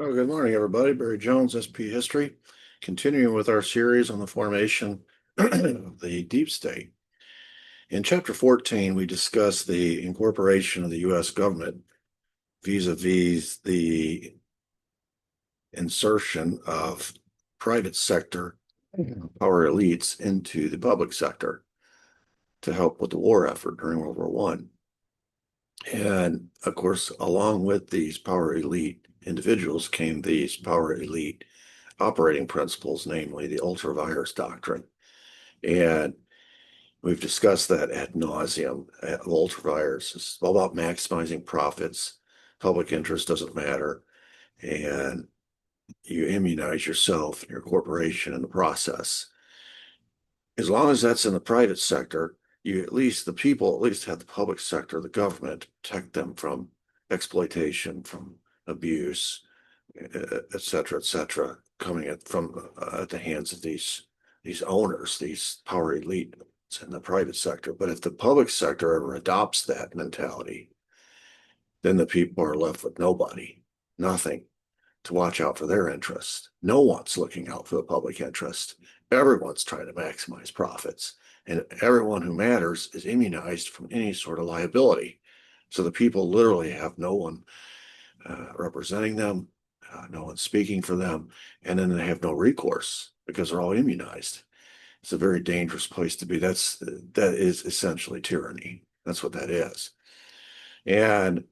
Well, good morning, everybody. Barry Jones, SP History, continuing with our series on the formation of the deep state. In Chapter 14, we discussed the incorporation of the U.S. government vis-a-vis the insertion of private sector power elites into the public sector to help with the war effort during World War I. And of course, along with these power elite individuals came these power elite operating principles, namely the Ultra Vires doctrine. And we've discussed that ad nauseum. Ultra Vires is all about maximizing profits. Public interest doesn't matter. And you immunize yourself and your corporation in the process. As long as that's in the private sector, the people at least have the public sector, the government, to protect them from exploitation, from abuse, et cetera, coming from at the hands of these owners, these power elite in the private sector. But if the public sector ever adopts that mentality, then the people are left with nobody, nothing to watch out for their interests. No one's looking out for the public interest. Everyone's trying to maximize profits, and everyone who matters is immunized from any sort of liability. So the people literally have no one representing them, no one speaking for them, and then they have no recourse because they're all immunized. It's a very dangerous place to be. That is essentially tyranny. That's what that is. And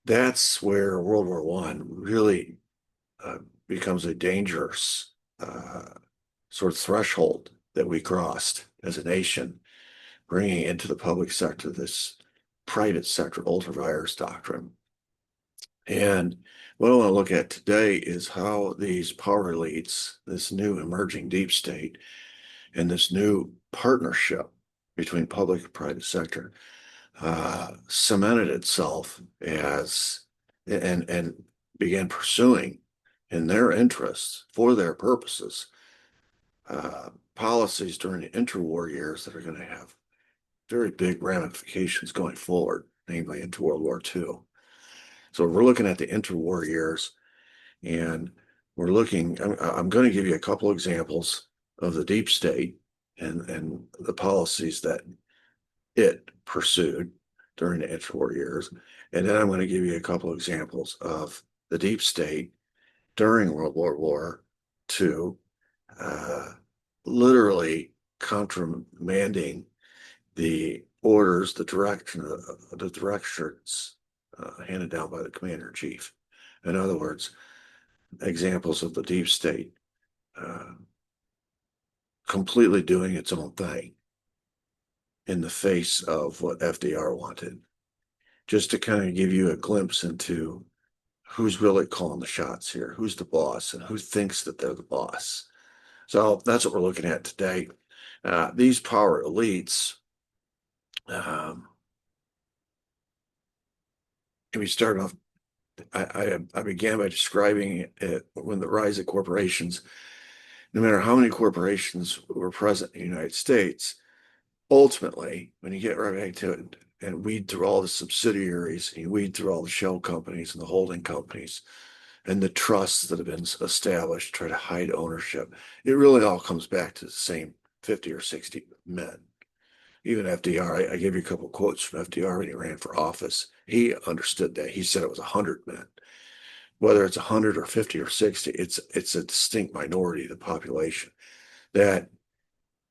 that's where World War I really becomes a dangerous sort of threshold that we crossed as a nation, bringing into the public sector this private sector ultra vires doctrine. And what I want to look at today is how these power elites, this new emerging deep state, and this new partnership between public and private sector cemented itself as and began pursuing in their interests for their purposes policies during the interwar years that are going to have very big ramifications going forward, namely into World War II. So we're looking at the interwar years, and I'm going to give you a couple examples of the deep state and the policies that it pursued during the interwar years. And then I'm going to give you a couple examples of the deep state during World War II, literally countermanding the orders, the directions handed down by the commander in chief. In other words, examples of the deep state completely doing its own thing in the face of what FDR wanted. Just to kind of give you a glimpse into who's really calling the shots here, who's the boss, and who thinks that they're the boss. So that's what we're looking at today. These power elites, we start off, I began by describing it when the rise of corporations, no matter how many corporations were present in the United States, ultimately, when you get right back to it and weed through all the subsidiaries, and you weed through all the shell companies and the holding companies and the trusts that have been established, try to hide ownership, it really all comes back to the same 50 or 60 men. Even FDR, I gave you a couple of quotes from FDR when he ran for office. He understood that. He said it was 100 men. Whether it's 100 or 50 or 60, it's a distinct minority of the population that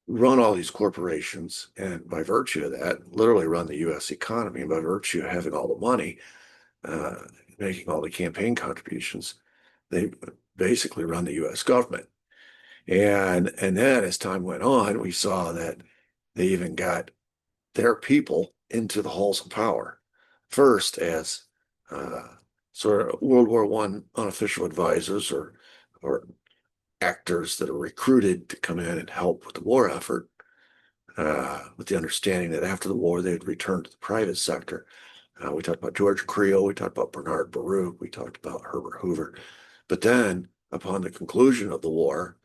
run all these corporations, and by virtue of that, literally run the U.S. economy. And by virtue of having all the money, making all the campaign contributions, they basically run the U.S. government. And then as time went on, we saw that they even got their people into the halls of power. First, as sort of World War I unofficial advisors or actors that are recruited to come in and help with the war effort, with the understanding that after the war they would return to the private sector. We talked about George Creel, we talked about Bernard Baruch, we talked about Herbert Hoover. But then, upon the conclusion of the war,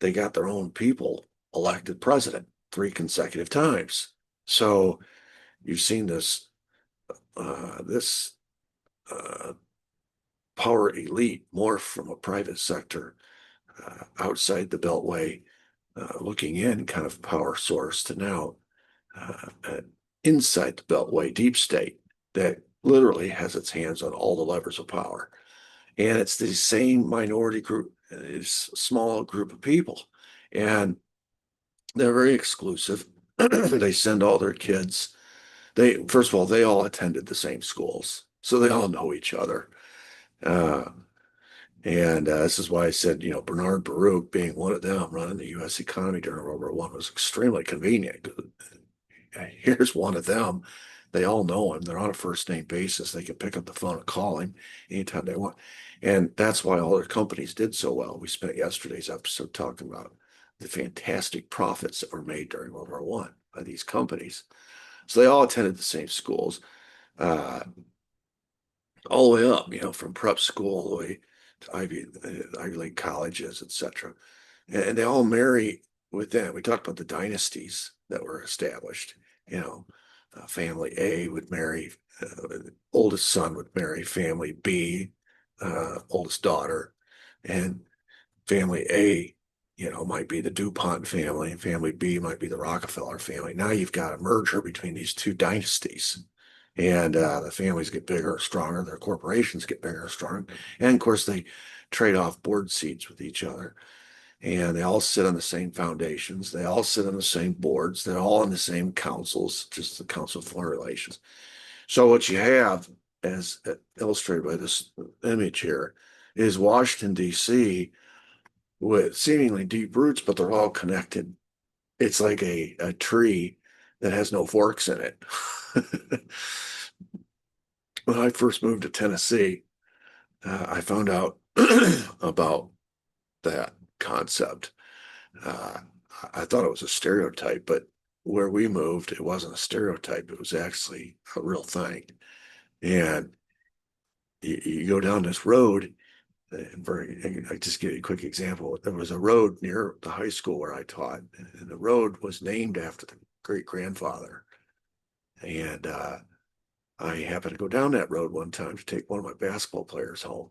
they got their own people elected president 3 consecutive times. So you've seen this power elite morphed from a private sector outside the Beltway, looking in kind of power source to now inside the Beltway deep state that literally has its hands on all the levers of power. And it's the same minority group, it's a small group of people. And they're very exclusive. They send all their kids. First of all, they all attended the same schools, so they all know each other. Uh, and this is why I said, Bernard Baruch being one of them running the U.S. economy during World War I was extremely convenient. Here's one of them. They all know him. They're on a first name basis. They can pick up the phone and call him anytime they want. And that's why all their companies did so well. We spent yesterday's episode talking about the fantastic profits that were made during World War I by these companies. So they all attended the same schools, uh, all the way up, from prep school all the way to Ivy League colleges, etc. And they all marry within. We talked about the dynasties that were established. Family A would marry, oldest son would marry family B, oldest daughter, and family A, might be the DuPont family, and family B might be the Rockefeller family. Now you've got a merger between these two dynasties. And the families get bigger and stronger, their corporations get bigger and stronger. And of course, they trade off board seats with each other. And they all sit on the same foundations. They all sit on the same boards. They're all in the same councils, just the Council of Foreign Relations. So what you have, as illustrated by this image here, is Washington, D.C., with seemingly deep roots, but they're all connected. It's like a tree that has no forks in it. When I first moved to Tennessee, I found out about that concept. Uh, I thought it was a stereotype, but where we moved, it wasn't a stereotype. It was actually a real thing. And you go down this road, I just give you a quick example. There was a road near the high school where I taught, and the road was named after the great grandfather. And I happened to go down that road one time to take one of my basketball players home.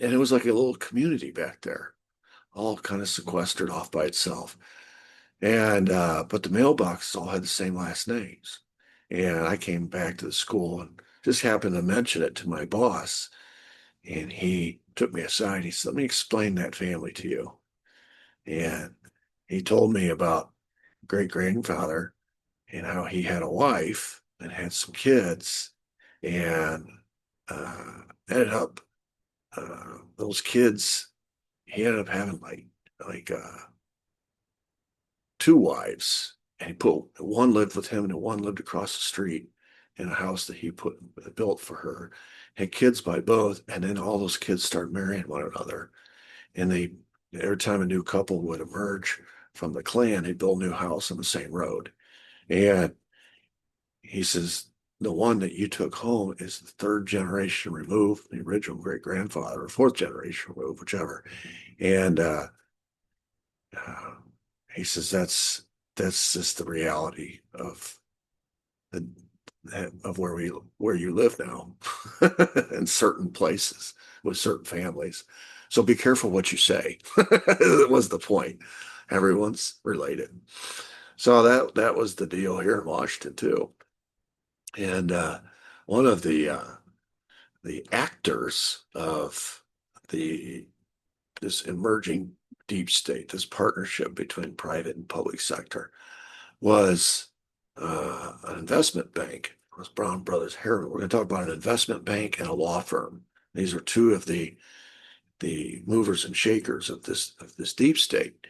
And it was like a little community back there, all kind of sequestered off by itself. And but the mailboxes all had the same last names. And I came back to the school and just happened to mention it to my boss. And he took me aside. He said, "Let me explain that family to you." And he told me about great grandfather and how he had a wife and had some kids and ended up those kids, he ended up having like two wives, and he put one lived with him and one lived across the street in a house that he built for her. Had kids by both, and then all those kids started marrying one another. And every time a new couple would emerge from the clan, they'd build a new house on the same road. And he says, the one that you took home is the third generation removed, the original great grandfather, or fourth generation removed, whichever. And uh, he says that's just the reality of the of where you live now in certain places with certain families. So be careful what you say. That was the point. Everyone's related. So that was the deal here in Washington too. And one of the actors of the this emerging deep state, this partnership between private and public sector, was an investment bank. It was Brothers Harriman. We're going to talk about an investment bank and a law firm. These are two of the movers and shakers of this deep state.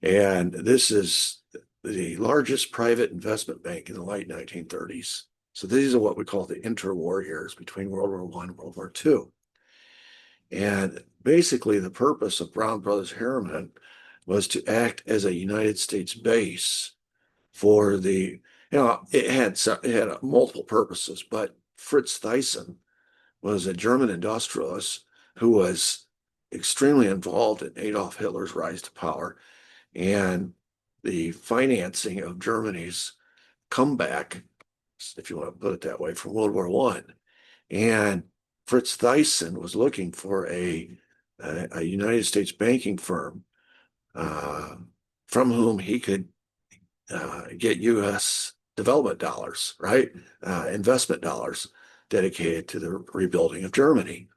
And this is the largest private investment bank in the late 1930s. So these are what we call the interwar years between World War I and World War II. And basically, the purpose of Brothers Harriman was to act as a United States base for it had multiple purposes, but Fritz Thyssen was a German industrialist who was extremely involved in Adolf Hitler's rise to power and the financing of Germany's comeback, if you want to put it that way, from World War I. And Fritz Thyssen was looking for a United States banking firm from whom he could get U.S. development dollars, right? Investment dollars dedicated to the rebuilding of Germany.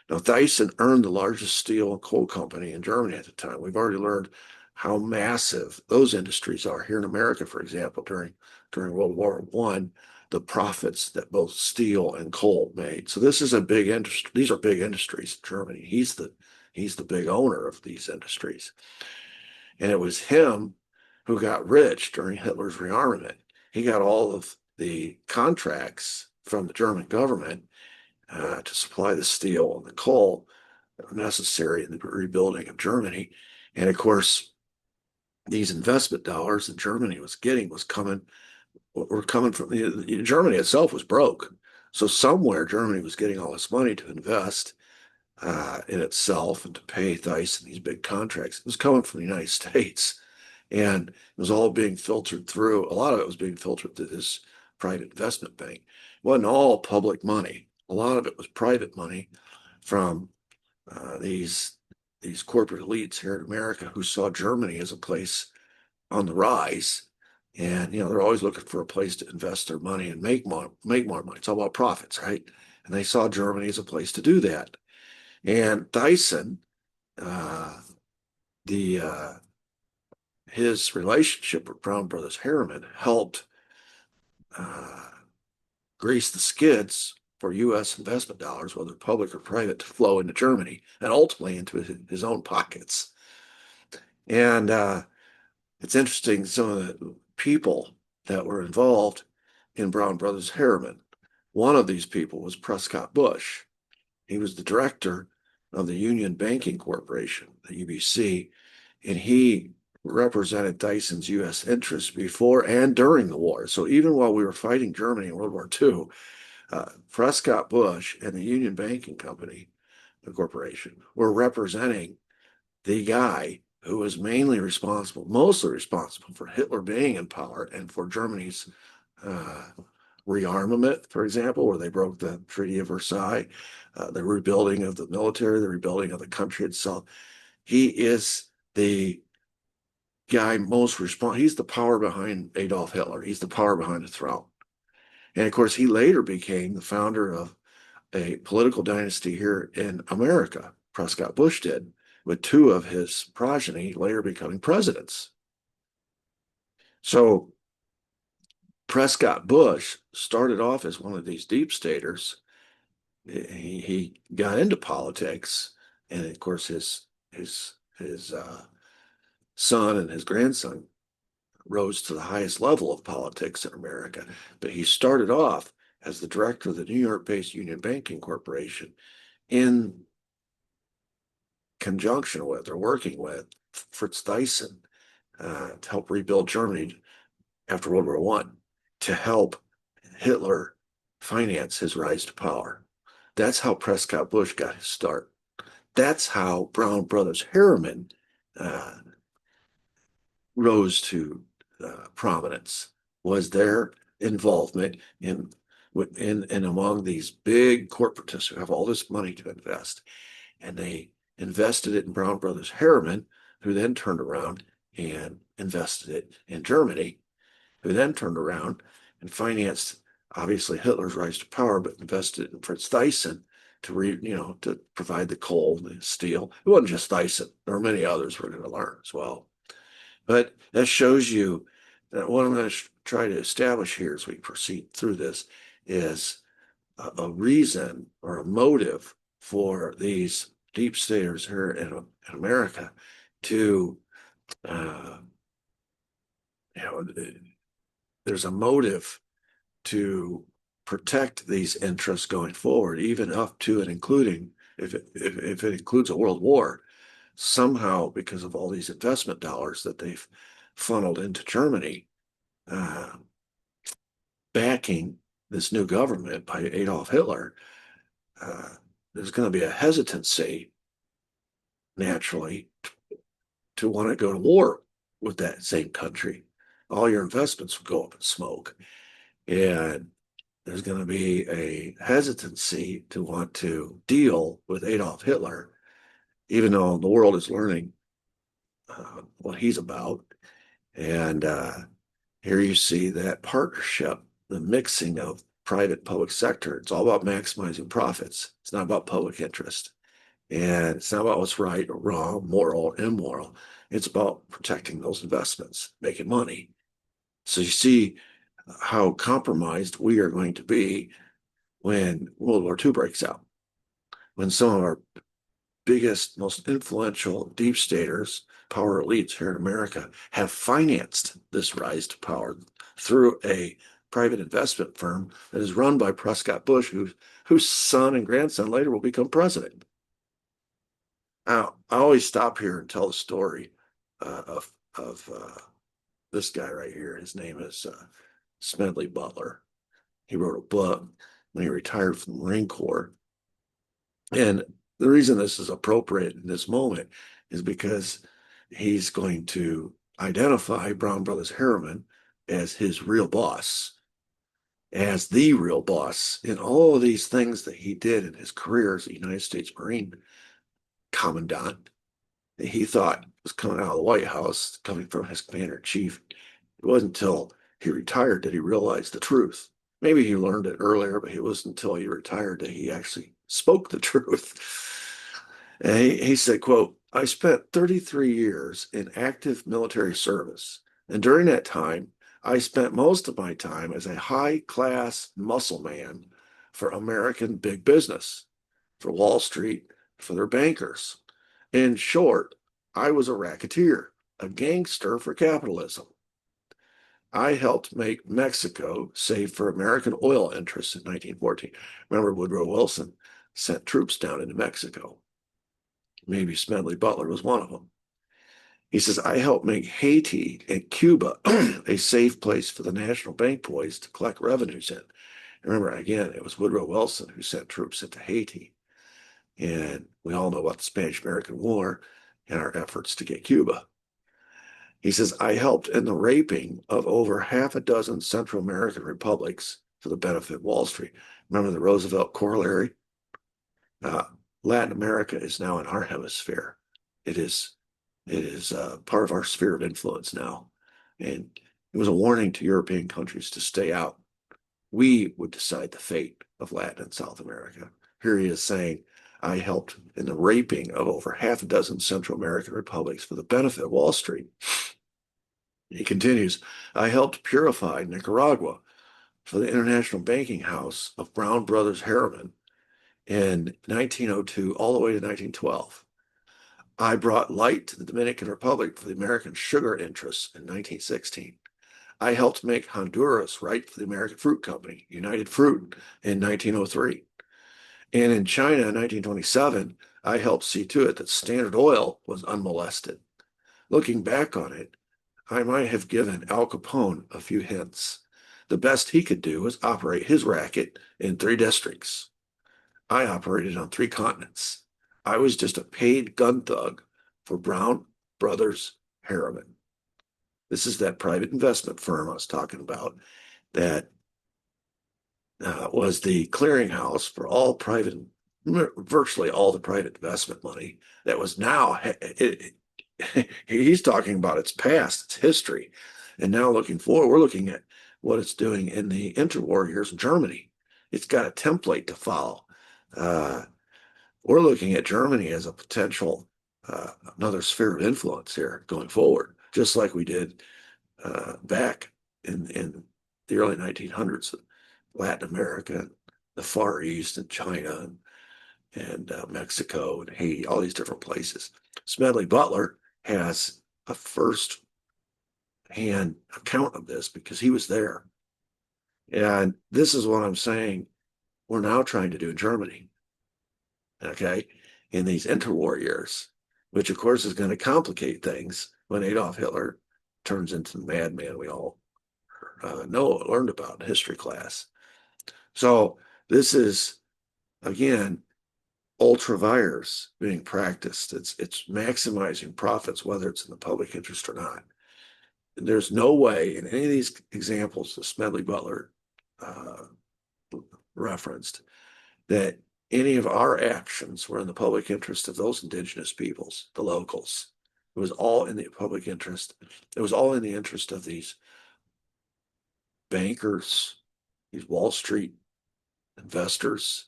Now, Thyssen earned the largest steel and coal company in Germany at the time. We've already learned how massive those industries are here in America, for example, during World War I, the profits that both steel and coal made. So this is a big industry. These are big industries in Germany. He's the big owner of these industries. And it was him who got rich during Hitler's rearmament. He got all of the contracts from the German government to supply the steel and the coal that were necessary in the rebuilding of Germany. And of course, these investment dollars that Germany was getting were coming from Germany itself was broke. So somewhere Germany was getting all this money to invest in itself and to pay Thyssen these big contracts. It was coming from the United States. And it was all being filtered through. A lot of it was being filtered through this private investment bank. It wasn't all public money. A lot of it was private money from these corporate elites here in America who saw Germany as a place on the rise. And they're always looking for a place to invest their money and make more money. It's all about profits, right? And they saw Germany as a place to do that. And Thyssen, his relationship with Brothers Harriman helped grease the skids for U.S. investment dollars, whether public or private, to flow into Germany and ultimately into his own pockets. And it's interesting, some of the people that were involved in Brothers Harriman. One of these people was Prescott Bush. He was the director of the Union Banking Corporation, the UBC, and he represented Thyssen's U.S. interests before and during the war. So even while we were fighting Germany in World War II, Prescott Bush and the Union Banking Company, the corporation, were representing the guy who was mostly responsible for Hitler being in power and for Germany's rearmament, for example, where they broke the Treaty of Versailles, the rebuilding of the military, the rebuilding of the country itself. He is the guy he's the power behind Adolf Hitler. He's the power behind the throne. And of course, he later became the founder of a political dynasty here in America. Prescott Bush did, with two of his progeny later becoming presidents. So Prescott Bush started off as one of these deep staters. He got into politics, and of course his son and his grandson rose to the highest level of politics in America. But he started off as the director of the New York-based Union Banking Corporation in conjunction with or working with Fritz Thyssen to help rebuild Germany after World War I, to help Hitler finance his rise to power. That's how Prescott Bush got his start. That's how Brothers Harriman rose to prominence, was their involvement in among these big corporatists who have all this money to invest. And they invested it in Brothers Harriman, who then turned around and invested it in Germany, who then turned around and financed, obviously, Hitler's rise to power, but invested it in Fritz Thyssen to provide the coal, the steel. It wasn't just Thyssen. There were many others we're going to learn as well. But that shows you that what I'm going to try to establish here as we proceed through this is a reason or a motive for these deep staters here in America to, there's a motive to protect these interests going forward, even up to and including, if it includes a world war, somehow, because of all these investment dollars that they've funneled into Germany, backing this new government by Adolf Hitler, there's going to be a hesitancy, naturally, to want to go to war with that same country. All your investments will go up in smoke. And there's going to be a hesitancy to want to deal with Adolf Hitler, even though the world is learning what he's about. And here you see that partnership, the mixing of private public sector. It's all about maximizing profits. It's not about public interest. And it's not about what's right or wrong, moral or immoral. It's about protecting those investments, making money. So you see how compromised we are going to be when World War II breaks out, when some of our biggest, most influential deep staters, power elites here in America, have financed this rise to power through a private investment firm that is run by Prescott Bush, whose son and grandson later will become president. Now, I always stop here and tell the story of this guy right here. His name is Smedley Butler. He wrote a book when he retired from the Marine Corps. And the reason this is appropriate in this moment is because he's going to identify Brothers Harriman as his real boss, as the real boss in all of these things that he did in his career as a United States Marine commandant. He thought was coming out of the White House, coming from his commander in chief. It wasn't until he retired that he realized the truth. Maybe he learned it earlier, but it wasn't until he retired that he actually spoke the truth. And he said, quote, "I spent 33 years in active military service. And during that time, I spent most of my time as a high-class muscle man for American big business, for Wall Street, for their bankers. In short, I was a racketeer, a gangster for capitalism. I helped make Mexico safe for American oil interests in 1914. Remember, Woodrow Wilson sent troops down into Mexico. Maybe Smedley Butler was one of them. He says, I helped make Haiti and Cuba a safe place for the national bank boys to collect revenues in. Remember, again, it was Woodrow Wilson who sent troops into Haiti. And we all know about the Spanish-American War and our efforts to get Cuba. He says, I helped in the raping of over half a dozen Central American republics for the benefit of Wall Street. Remember the Roosevelt corollary? Latin America is now in our hemisphere. It is part of our sphere of influence now. And it was a warning to European countries to stay out. We would decide the fate of Latin and South America. Here he is saying, I helped in the raping of over half a dozen Central American republics for the benefit of Wall Street. He continues, I helped purify Nicaragua for the International Banking House of Brothers Harriman in 1902 all the way to 1912. I brought light to the Dominican Republic for the American sugar interests in 1916. I helped make Honduras right for the American Fruit Company, United Fruit, in 1903. And in China in 1927, I helped see to it that Standard Oil was unmolested. Looking back on it, I might have given Al Capone a few hints. The best he could do was operate his racket in 3 districts. I operated on 3 continents. I was just a paid gun thug for Brothers Harriman. This is that private investment firm I was talking about that was the clearinghouse for all private, virtually all the private investment money that was now, he's talking about its past, its history. And now looking forward, we're looking at what it's doing in the interwar years in Germany. It's got a template to follow. We're looking at Germany as a potential, another sphere of influence here going forward, just like we did back in the early 1900s, Latin America, the Far East, and China, and Mexico, and Haiti, all these different places. Smedley Butler has a first-hand account of this because he was there. And this is what I'm saying we're now trying to do in Germany, okay, in these interwar years, which of course is going to complicate things when Adolf Hitler turns into the madman we all learned about in history class. So this is, again, ultra vires being practiced. It's maximizing profits, whether it's in the public interest or not. There's no way in any of these examples that Smedley Butler referenced, that any of our actions were in the public interest of those indigenous peoples, the locals. It was all in the public interest. It was all in the interest of these bankers, these Wall Street investors,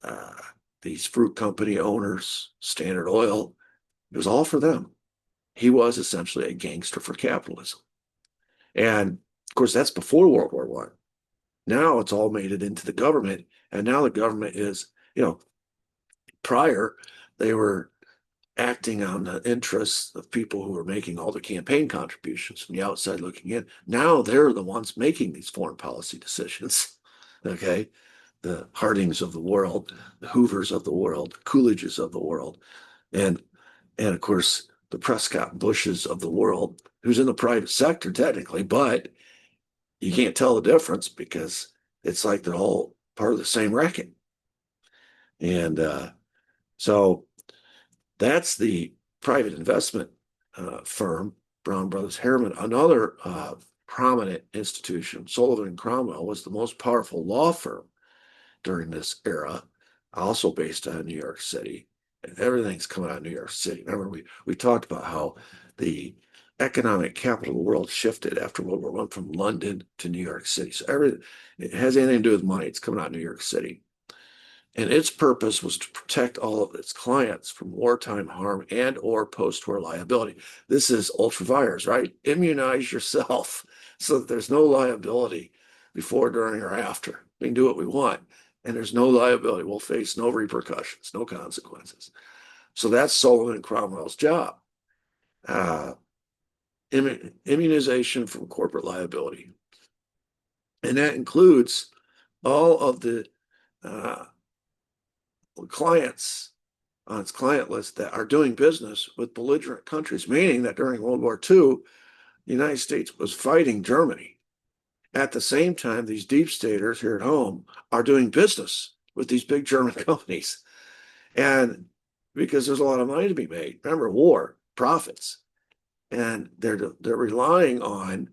uh, these fruit company owners, Standard Oil. It was all for them. He was essentially a gangster for capitalism. And of course, that's before World War I. Now it's all made it into the government. And now the government is, prior, they were acting on the interests of people who were making all the campaign contributions from the outside looking in. Now they're the ones making these foreign policy decisions. Okay. The Hardings of the world, the Hoovers of the world, the Coolidges of the world, and of course the Prescott Bushes of the world, who's in the private sector technically, but you can't tell the difference because it's like they're all part of the same racket. And so that's the private investment firm, Brothers Harriman. Another prominent institution, Sullivan Cromwell, was the most powerful law firm during this era, also based out of New York City. And everything's coming out of New York City. Remember, we talked about how the economic capital of the world shifted after World War I from London to New York City. So it has anything to do with money. It's coming out of New York City. And its purpose was to protect all of its clients from wartime harm and or post-war liability. This is Ultra Vires, right? Immunize yourself so that there's no liability before, during, or after. We can do what we want, and there's no liability. We'll face no repercussions, no consequences. So that's Sullivan Cromwell's job. Immunization from corporate liability. And that includes all of the clients on its client list that are doing business with belligerent countries, meaning that during World War II, the United States was fighting Germany. At the same time, these deep staters here at home are doing business with these big German companies. And because there's a lot of money to be made. Remember, war, profits. And they're relying on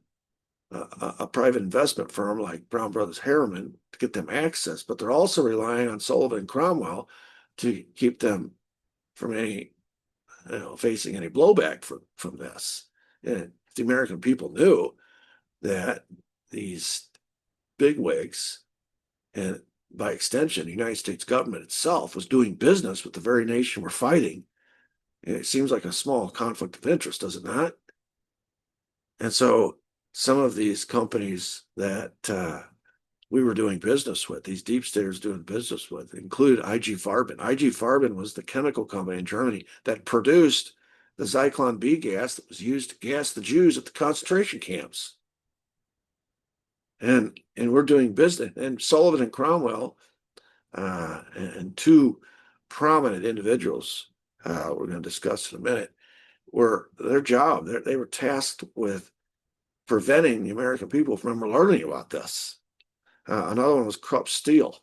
a private investment firm like Brothers Harriman to get them access, but they're also relying on Sullivan Cromwell to keep them from any, facing any blowback from this. And if the American people knew that these bigwigs, and by extension, the United States government itself, was doing business with the very nation we're fighting, it seems like a small conflict of interest, does it not? And so some of these companies that we were doing business with, these deep staters doing business with, include IG Farben. IG Farben was the chemical company in Germany that produced the Zyklon B gas that was used to gas the Jews at the concentration camps. And we're doing business. And Sullivan and Cromwell and two prominent individuals we're going to discuss in a minute, were their job. They were tasked with preventing the American people from learning about this. Another one was Krupp Steel,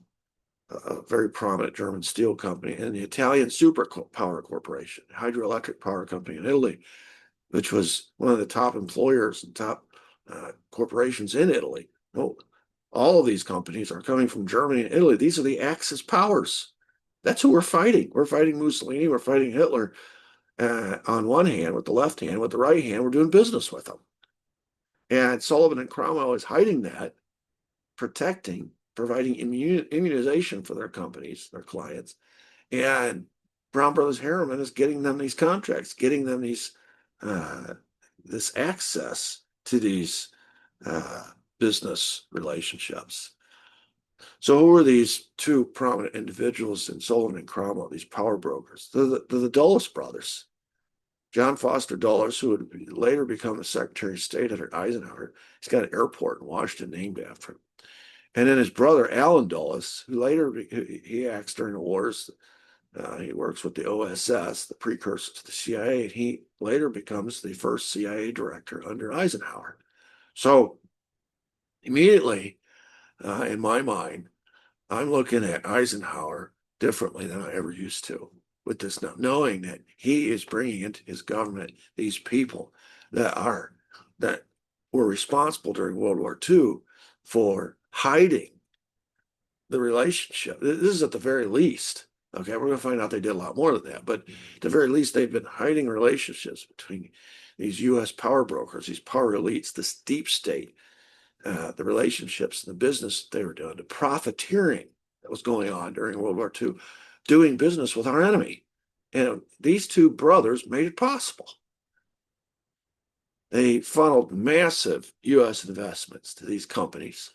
a very prominent German steel company, and the Italian Superpower Corporation, hydroelectric power company in Italy, which was one of the top employers and top corporations in Italy. No, all of these companies are coming from Germany and Italy. These are the Axis powers. That's who we're fighting. We're fighting Mussolini. We're fighting Hitler on one hand with the left hand. With the right hand, we're doing business with them. And Sullivan and Cromwell is hiding that, protecting, providing immunization for their companies, their clients. And Brothers Harriman is getting them these contracts, getting them these this access to these business relationships. So who are these two prominent individuals in Sullivan and Cromwell, these power brokers? They're the Dulles brothers. John Foster Dulles, who would later become the Secretary of State under Eisenhower. He's got an airport in Washington named after him. And then his brother, Allen Dulles, who later, he acts during the wars. He works with the OSS, the precursor to the CIA, and he later becomes the first CIA director under Eisenhower. So immediately, in my mind, I'm looking at Eisenhower differently than I ever used to with this now, knowing that he is bringing into his government these people that were responsible during World War II for hiding the relationship. This is at the very least. Okay, we're going to find out they did a lot more than that, but at the very least, they've been hiding relationships between these U.S. power brokers, these power elites, this deep state, the relationships, the business they were doing, the profiteering that was going on during World War II, doing business with our enemy. And these two brothers made it possible. They funneled massive U.S. investments to these companies.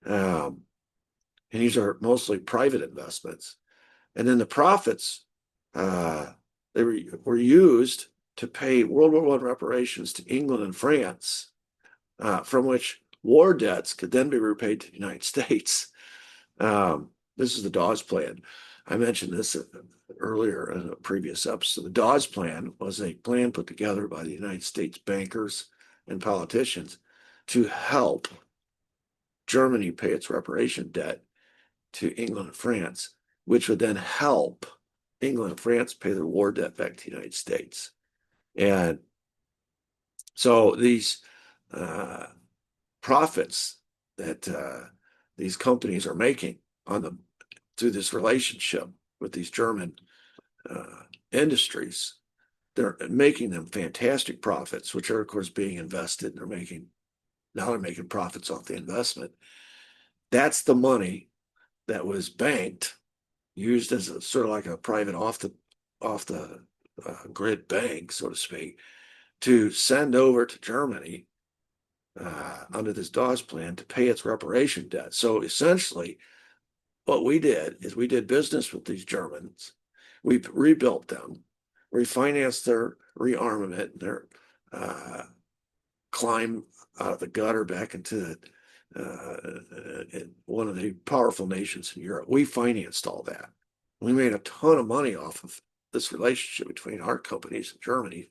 And these are mostly private investments. And then the profits, they were used to pay World War I reparations to England and France, from which war debts could then be repaid to the United States. This is the Dawes Plan. I mentioned this earlier in a previous episode. The Dawes Plan was a plan put together by the United States bankers and politicians to help Germany pay its reparation debt to England and France, which would then help England and France pay their war debt back to the United States. And so these profits that these companies are making through this relationship with these German industries, they're making them fantastic profits, which are of course being invested. They're making profits off the investment. That's the money that was banked, used as a sort of like a private off the grid bank, so to speak, to send over to Germany under this Dawes Plan to pay its reparation debt. So essentially, what we did is we did business with these Germans. We rebuilt them, refinanced their rearmament, their climb out of the gutter back into one of the powerful nations in Europe. We financed all that. We made a ton of money off of this relationship between our companies and Germany.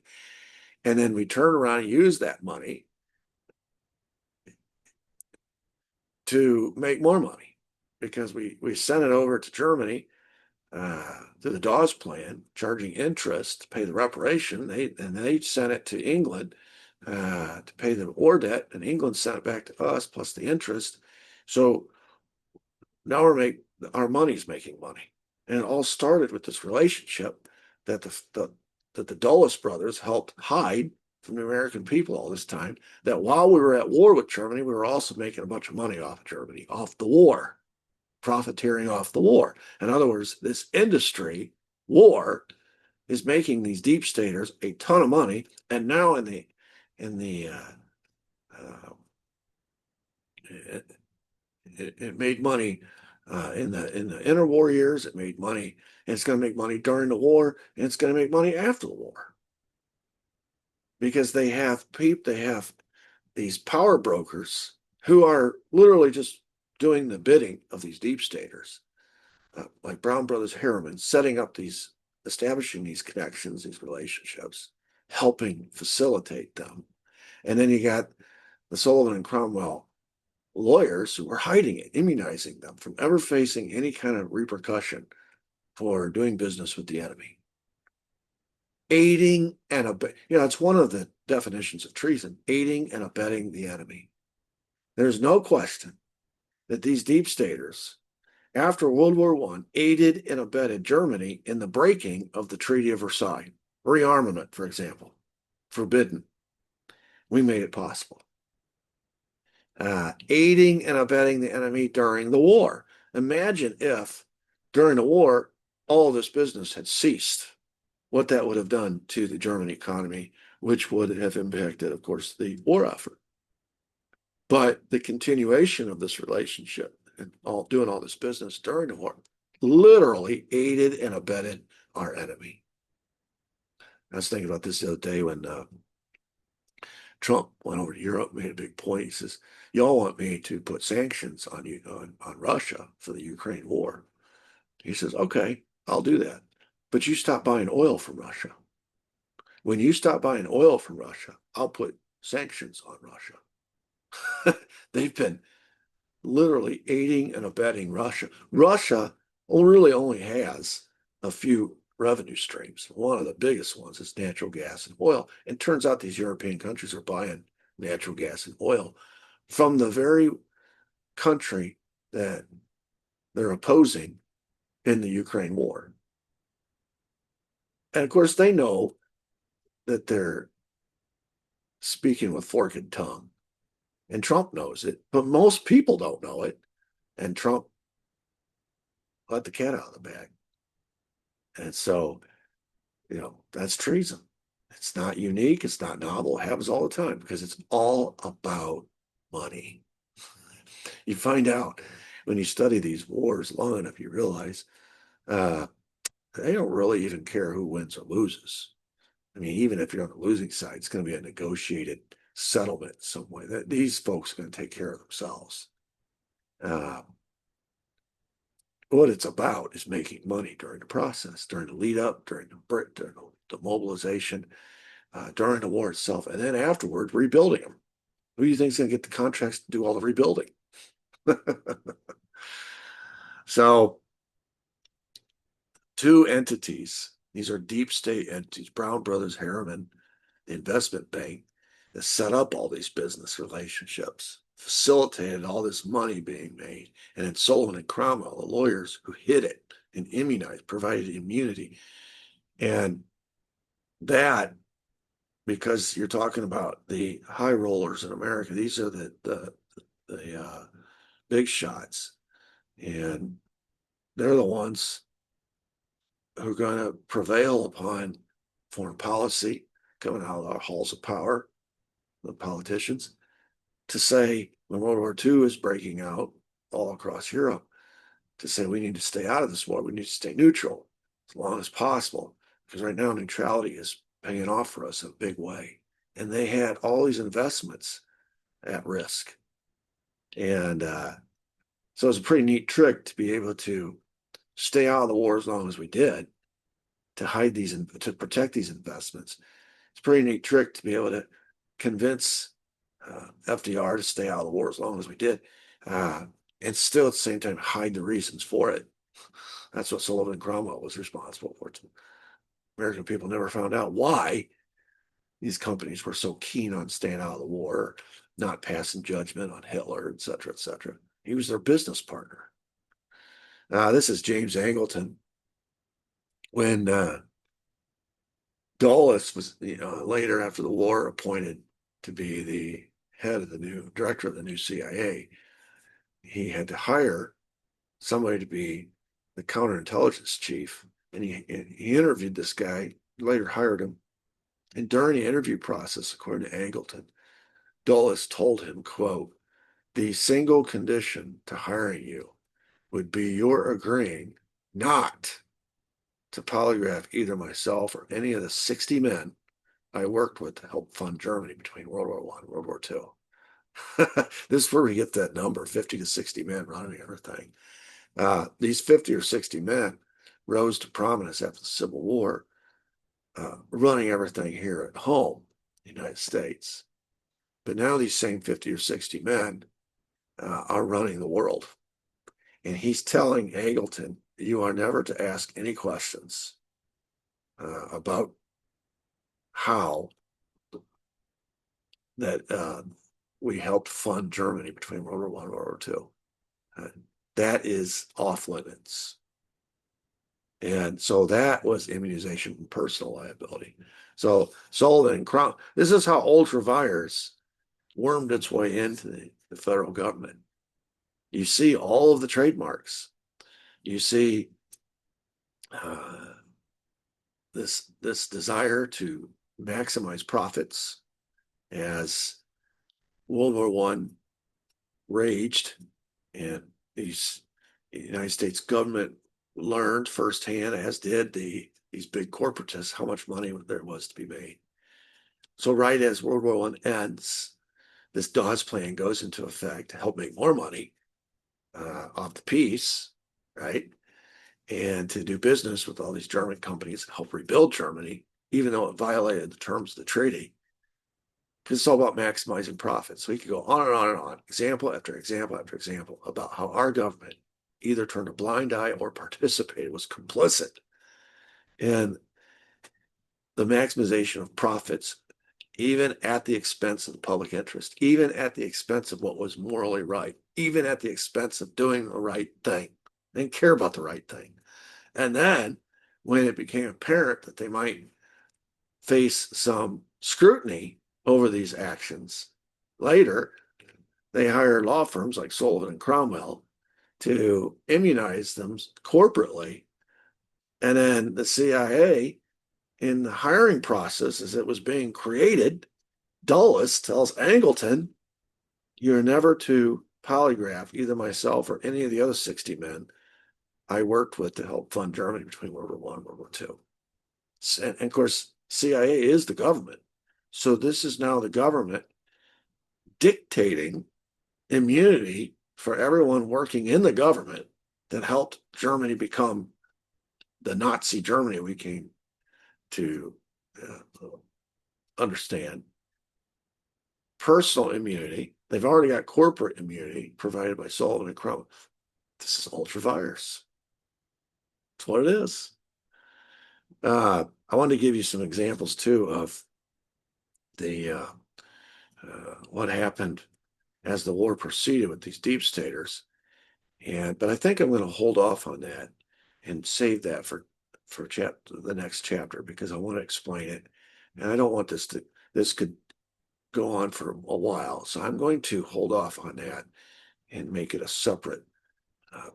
And then we turned around and used that money to make more money, because we sent it over to Germany through the Dawes Plan, charging interest to pay the reparation. They sent it to England to pay the war debt, and England sent it back to us plus the interest. So now our money's making money, and it all started with this relationship that the Dulles brothers helped hide from the American people all this time, that while we were at war with Germany, we were also making a bunch of money off of Germany, off the war, profiteering off the war. In other words, this industry war is making these deep staters a ton of money. And now it made money in the interwar years. It made money, and it's going to make money during the war, and it's going to make money after the war, because they have these power brokers who are literally just doing the bidding of these deep staters, like Brothers Harriman, establishing these connections, these relationships, helping facilitate them. And then you got the Sullivan and Cromwell lawyers who were hiding it, immunizing them from ever facing any kind of repercussion for doing business with the enemy. Aiding and abetting, it's one of the definitions of treason, aiding and abetting the enemy. There's no question that these deep staters, after World War I, aided and abetted Germany in the breaking of the Treaty of Versailles. Rearmament, for example, forbidden. We made it possible. Aiding and abetting the enemy during the war. Imagine if, during the war, all this business had ceased, what that would have done to the German economy, which would have impacted, of course, the war effort. But the continuation of this relationship and doing all this business during the war literally aided and abetted our enemy. I was thinking about this the other day when Trump went over to Europe, made a big point. He says, "Y'all want me to put sanctions on you on Russia for the Ukraine war." He says, "Okay, I'll do that. But you stop buying oil from Russia. When you stop buying oil from Russia, I'll put sanctions on Russia." They've been literally aiding and abetting Russia. Russia really only has a few revenue streams. One of the biggest ones is natural gas and oil. And it turns out these European countries are buying natural gas and oil from the very country that they're opposing in the Ukraine war. And of course, they know that they're speaking with forked tongue. And Trump knows it, but most people don't know it. And Trump let the cat out of the bag. And so, that's treason. It's not unique. It's not novel. It happens all the time because it's all about money. You find out when you study these wars long enough, you realize they don't really even care who wins or loses. I mean, even if you're on the losing side, it's going to be a negotiated settlement some way. That these folks are going to take care of themselves. What it's about is making money during the process, during the lead up, during the mobilization, during the war itself, and then afterward rebuilding them. Who do you think is going to get the contracts to do all the rebuilding? So, two entities. These are deep state entities. Brothers Harriman, the investment bank, that set up all these business relationships, facilitated all this money being made, and then Sullivan and Cromwell, the lawyers who hid it and immunized, provided immunity. And that, because you're talking about the high rollers in America, these are the big shots, and they're the ones who are going to prevail upon foreign policy coming out of our halls of power, the politicians, to say when World War II is breaking out all across Europe, to say we need to stay out of this war, we need to stay neutral as long as possible, because right now neutrality is paying off for us in a big way. And they had all these investments at risk. And so it's a pretty neat trick to be able to stay out of the war as long as we did, to hide these, to protect these investments. It's a pretty neat trick to be able to convince FDR to stay out of the war as long as we did, and still at the same time hide the reasons for it. That's what Sullivan Cromwell was responsible for. American people never found out why these companies were so keen on staying out of the war, not passing judgment on Hitler, et cetera, et cetera. He was their business partner. This is James Angleton. When Dulles was, later after the war appointed to be the head of the new director of the new CIA, he had to hire somebody to be the counterintelligence chief. And he interviewed this guy, later hired him. And during the interview process, according to Angleton, Dulles told him, quote, "The single condition to hiring you would be your agreeing not to polygraph either myself or any of the 60 men I worked with to help fund Germany between World War I and World War II. This is where we get that number, 50 to 60 men running everything. These 50 or 60 men rose to prominence after the Civil War, running everything here at home, the United States. But now these same 50 or 60 men are running the world. And he's telling Angleton, you are never to ask any questions about how that we helped fund Germany between World War I and World War II. That is off limits. And so that was immunization from personal liability. So Sullivan and Cromwell, this is how Ultra Vires wormed its way into the federal government. You see all of the trademarks. You see this desire to maximize profits as World War I raged, and the United States government learned firsthand, as did these big corporatists, how much money there was to be made. So right as World War I ends, this Dawes Plan goes into effect to help make more money off the peace, right? And to do business with all these German companies and help rebuild Germany, even though it violated the terms of the treaty. Because it's all about maximizing profits. So we could go on and on and on, example after example after example, about how our government either turned a blind eye or participated, was complicit in the maximization of profits, even at the expense of the public interest, even at the expense of what was morally right, even at the expense of doing the right thing. They didn't care about the right thing. And then when it became apparent that they might face some scrutiny over these actions later, they hired law firms like Sullivan Cromwell to immunize them corporately. And then the CIA, in the hiring process as it was being created, Dulles tells Angleton, you're never to polygraph either myself or any of the other 60 men I worked with to help fund Germany between World War I and World War II. And of course, CIA is the government. So this is now the government dictating immunity for everyone working in the government that helped Germany become the Nazi Germany we came to understand. Personal immunity. They've already got corporate immunity provided by Sullivan and Cromwell. This is Ultra Vires. That's what it is. I wanted to give you some examples too of the what happened as the war proceeded with these deep staters. But I think I'm going to hold off on that and save that for the next chapter, because I want to explain it, and I don't want this could go on for a while. So I'm going to hold off on that and make it a separate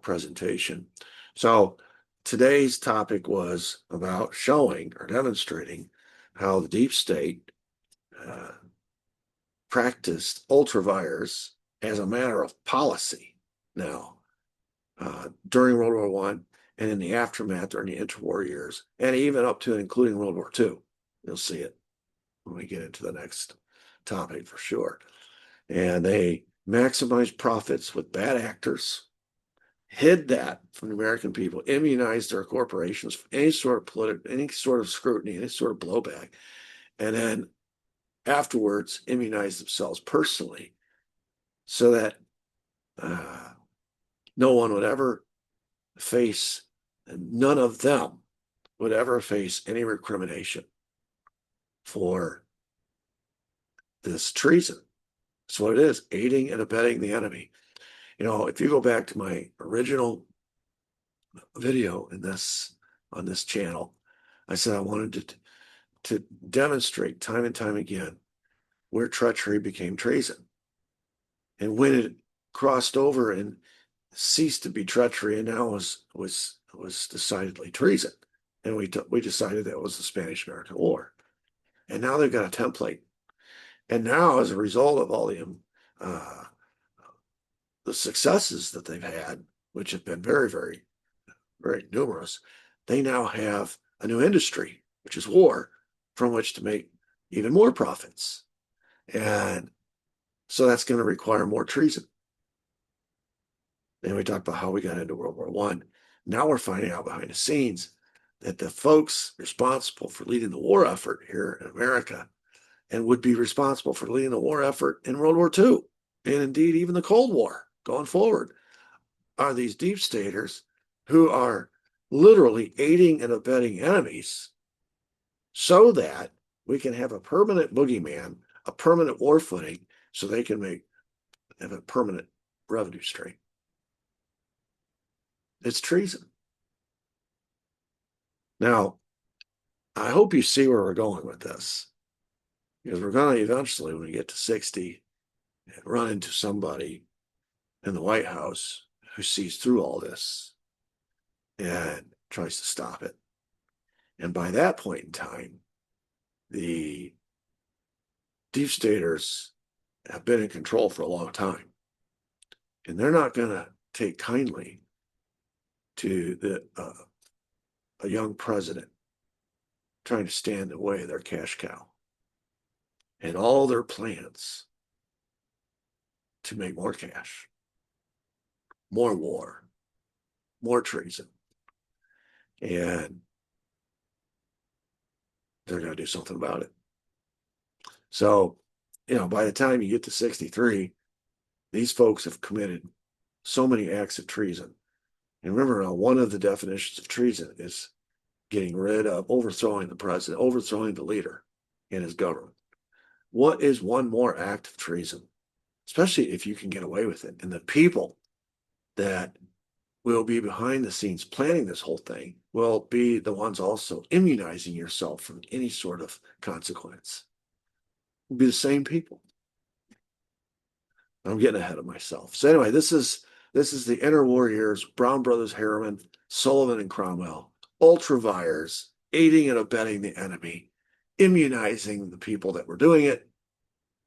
presentation. So today's topic was about showing or demonstrating how the deep state practiced ultra vires as a matter of policy now during World War I and in the aftermath during the interwar years, and even up to and including World War II. You'll see it when we get into the next topic for sure. And they maximized profits with bad actors, hid that from the American people, immunized their corporations from any sort of political, any sort of scrutiny, any sort of blowback, and then afterwards immunized themselves personally so that no one would ever face, none of them would ever face any recrimination for this treason. That's what it is, aiding and abetting the enemy. You know, if you go back to my original video on this channel, I said I wanted to demonstrate time and time again where treachery became treason. And when it crossed over and ceased to be treachery and now was decidedly treason. And we decided that was the Spanish-American War. And now they've got a template. And now, as a result of all the successes that they've had, which have been very, very, very numerous, they now have a new industry, which is war, from which to make even more profits. And so that's going to require more treason. And we talked about how we got into World War I. Now we're finding out behind the scenes that the folks responsible for leading the war effort here in America and would be responsible for leading the war effort in World War II, and indeed even the Cold War going forward, are these deep staters who are literally aiding and abetting enemies so that we can have a permanent boogeyman, a permanent war footing, so they can have a permanent revenue stream. It's treason. Now, I hope you see where we're going with this, because we're going to eventually, when we get to 60, run into somebody in the White House who sees through all this and tries to stop it. And by that point in time, the deep staters have been in control for a long time. And they're not going to take kindly to a young president trying to stand in the way of their cash cow and all their plans to make more cash, more war, more treason. And they're going to do something about it. So, by the time you get to 63, these folks have committed so many acts of treason. And remember, one of the definitions of treason is getting rid of, overthrowing the president, overthrowing the leader in his government. What is one more act of treason, especially if you can get away with it? And the people that will be behind the scenes planning this whole thing will be the ones also immunizing yourself from any sort of consequence. It'll be the same people. I'm getting ahead of myself. So anyway, this is the Interwar Years, Brothers Harriman, Sullivan and Cromwell, Ultra Vires, aiding and abetting the enemy, immunizing the people that were doing it,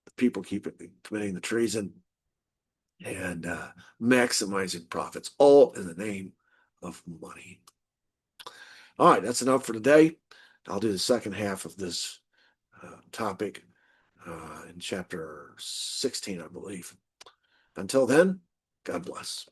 the people committing the treason, and maximizing profits, all in the name of money. All right, that's enough for today. I'll do the second half of this topic in chapter 16, I believe. Until then, God bless.